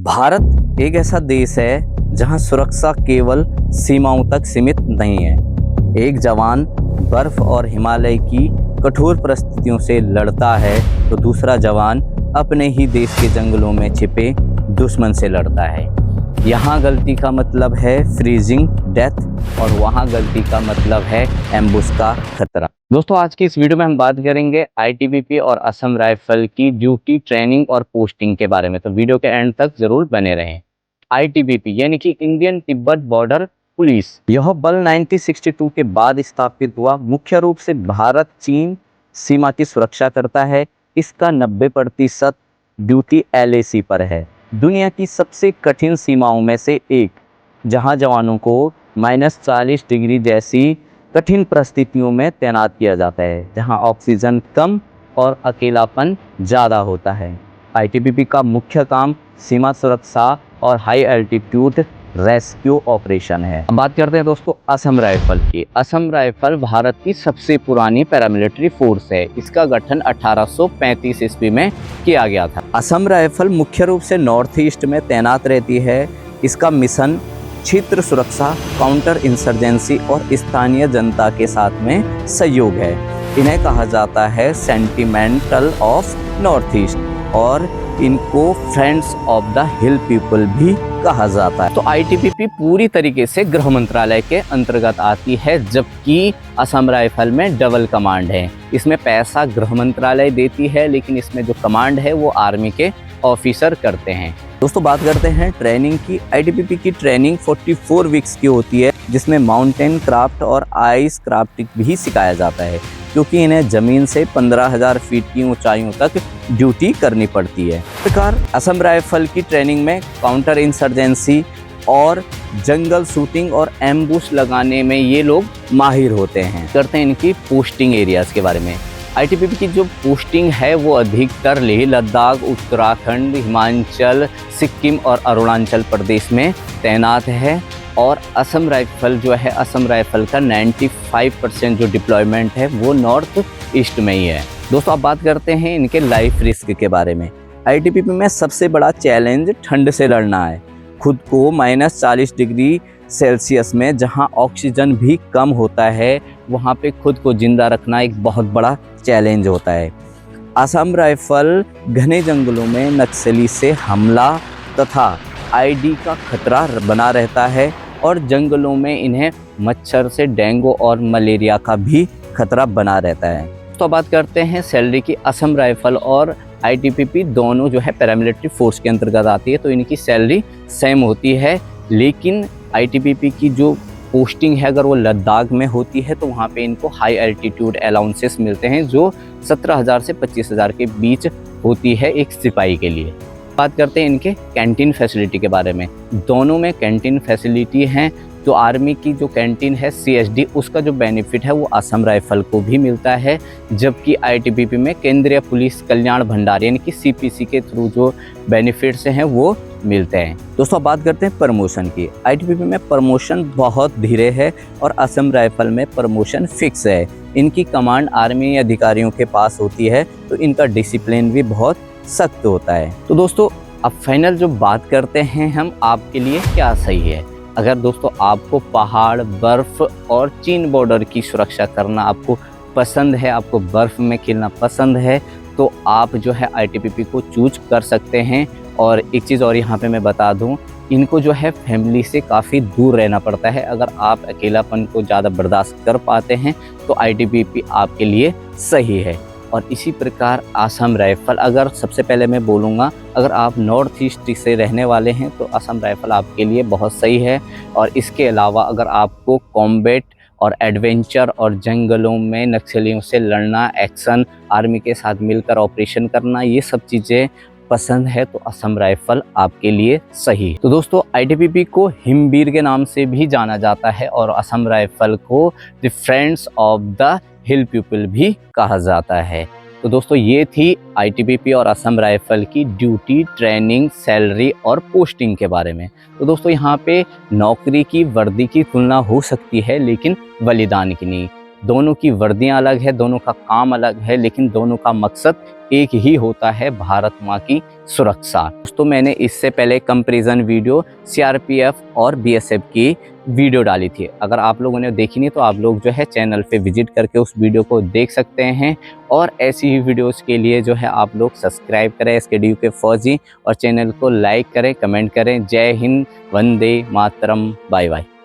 भारत एक ऐसा देश है जहां सुरक्षा केवल सीमाओं तक सीमित नहीं है। एक जवान बर्फ और हिमालय की कठोर परिस्थितियों से लड़ता है तो दूसरा जवान अपने ही देश के जंगलों में छिपे दुश्मन से लड़ता है। यहाँ गलती का मतलब है फ्रीजिंग डेथ और वहाँ गलती का मतलब है एम्बुश का खतरा। दोस्तों, आज की इस वीडियो में हम बात करेंगे आईटीबीपी और असम राइफल की ड्यूटी, ट्रेनिंग और पोस्टिंग के बारे में, तो वीडियो के एंड तक जरूर बने रहें। आईटीबीपी यानी कि इंडियन तिब्बत बॉर्डर पुलिस, यह बल 1962 के बाद स्थापित हुआ। मुख्य रूप से भारत चीन सीमा की सुरक्षा करता है। इसका 90% ड्यूटी एलएसी पर है। दुनिया की सबसे कठिन सीमाओं में से एक, जहां जवानों को -40 डिग्री जैसी कठिन परिस्थितियों में तैनात किया जाता है, जहां ऑक्सीजन कम और अकेलापन ज़्यादा होता है। आईटीबीपी का मुख्य काम सीमा सुरक्षा और हाई एल्टीट्यूड रेस्क्यू ऑपरेशन है। अब बात करते हैं दोस्तों असम राइफल की। असम राइफल भारत की सबसे पुरानी पैरामिलिट्री फोर्स है। इसका गठन 1835 ईस्वी में किया गया था। असम राइफल मुख्य रूप से नॉर्थ ईस्ट में तैनात रहती है। इसका मिशन क्षेत्र सुरक्षा, काउंटर इंसर्जेंसी और स्थानीय जनता के साथ में सहयोग है। इन्हें कहा जाता है सेंटिमेंटल ऑफ नॉर्थ ईस्ट और इनको friends of the hill people भी कहा जाता है। तो आईटीबीपी पूरी तरीके से गृह मंत्रालय के अंतर्गत आती है, जबकि असम राइफल में डबल कमांड है। इसमें पैसा गृह मंत्रालय देती है, लेकिन इसमें जो कमांड है वो आर्मी के ऑफिसर करते हैं। दोस्तों, बात करते हैं ट्रेनिंग की। आईटीबीपी की ट्रेनिंग 44 वीक्स की होती है, जिसमें माउंटेन क्राफ्ट और आइस क्राफ्टिंग भी सिखाया जाता है, क्योंकि इन्हें जमीन से 15,000 फीट की ऊंचाइयों तक ड्यूटी करनी पड़ती है। इस प्रकार असम राइफल की ट्रेनिंग में काउंटर इंसर्जेंसी और जंगल शूटिंग और एम्बुश लगाने में ये लोग माहिर होते हैं। करते हैं इनकी पोस्टिंग एरियाज के बारे में। आईटीबीपी की जो पोस्टिंग है वो अधिकतर लेह लद्दाख, उत्तराखंड, हिमाचल, सिक्किम और अरुणाचल प्रदेश में तैनात है। और असम राइफल जो है, असम राइफल का 95% जो डिप्लॉयमेंट है वो नॉर्थ ईस्ट में ही है। दोस्तों, अब बात करते हैं इनके लाइफ रिस्क के बारे में। आईटीबीपी में सबसे बड़ा चैलेंज ठंड से लड़ना है। खुद को -40 डिग्री सेल्सियस में, जहां ऑक्सीजन भी कम होता है, वहां पे खुद को जिंदा रखना एक बहुत बड़ा चैलेंज होता है। असम राइफल घने जंगलों में नक्सली से हमला तथा आईडी का खतरा बना रहता है और जंगलों में इन्हें मच्छर से डेंगू और मलेरिया का भी खतरा बना रहता है। तो बात करते हैं सैलरी की। असम राइफल और आईटीबीपी दोनों जो है पैरामिलिट्री फोर्स के अंतर्गत आती है, तो इनकी सैलरी सेम होती है। लेकिन आईटीबीपी की जो पोस्टिंग है, अगर वो लद्दाख में होती है, तो वहाँ पे इनको हाई एल्टीट्यूड अलाउंसेस मिलते हैं, जो 17,000 से 25,000 के बीच होती है एक सिपाही के लिए। बात करते हैं इनके कैंटीन फैसिलिटी के बारे में। दोनों में कैंटीन फैसिलिटी हैं। जो आर्मी की जो कैंटीन है सीएसडी, उसका जो बेनिफिट है वो असम राइफल को भी मिलता है, जबकि आईटीबीपी में केंद्रीय पुलिस कल्याण भंडार यानी कि सीपीसी के थ्रू जो बेनिफिट्स हैं वो मिलते हैं। दोस्तों, बात करते हैं प्रमोशन की। आईटीबीपी में प्रमोशन बहुत धीरे है और असम राइफल में प्रमोशन फिक्स है। इनकी कमांड आर्मी अधिकारियों के पास होती है, तो इनका डिसिप्लिन भी बहुत सख्त होता है। तो दोस्तों, अब फाइनल जो बात करते हैं हम, आपके लिए क्या सही है। अगर दोस्तों आपको पहाड़, बर्फ और चीन बॉर्डर की सुरक्षा करना आपको पसंद है, आपको बर्फ में खेलना पसंद है, तो आप जो है आईटीबीपी को चूज कर सकते हैं। और एक चीज़ और यहाँ पे मैं बता दूँ, इनको जो है फैमिली से काफ़ी दूर रहना पड़ता है। अगर आप अकेलापन को ज़्यादा बर्दाश्त कर पाते हैं तो आईटीबीपी आपके लिए सही है। और इसी प्रकार असम राइफल, अगर सबसे पहले मैं बोलूँगा, अगर आप नॉर्थ ईस्ट से रहने वाले हैं तो असम राइफल आपके लिए बहुत सही है। और इसके अलावा अगर आपको कॉम्बैट और एडवेंचर और जंगलों में नक्सलियों से लड़ना, एक्शन, आर्मी के साथ मिलकर ऑपरेशन करना, ये सब चीज़ें पसंद है, तो असम राइफल आपके लिए सही। तो दोस्तों, आईटीबीपी को हिमवीर के नाम से भी जाना जाता है और असम राइफल को the friends of the hill people भी कहा जाता है। तो दोस्तों, ये थी आईटीबीपी और असम राइफल की ड्यूटी, ट्रेनिंग, सैलरी और पोस्टिंग के बारे में। तो दोस्तों, यहाँ पे नौकरी की वर्दी की तुलना हो सकती है, लेकिन बलिदान की नहीं। दोनों की वर्दियाँ अलग है, दोनों का काम अलग है, लेकिन दोनों का मकसद एक ही होता है भारत माँ की सुरक्षा। दोस्तों मैंने इससे पहले कंपैरिजन वीडियो सीआरपीएफ और बीएसएफ की वीडियो डाली थी, अगर आप लोगों ने देखी नहीं तो आप लोग जो है चैनल पे विजिट करके उस वीडियो को देख सकते हैं। और ऐसी ही वीडियोस के लिए जो है आप लोग सब्सक्राइब करें SKDU के फौजी और चैनल को लाइक करें, कमेंट करें। जय हिंद, वंदे मातरम, बाय बाय।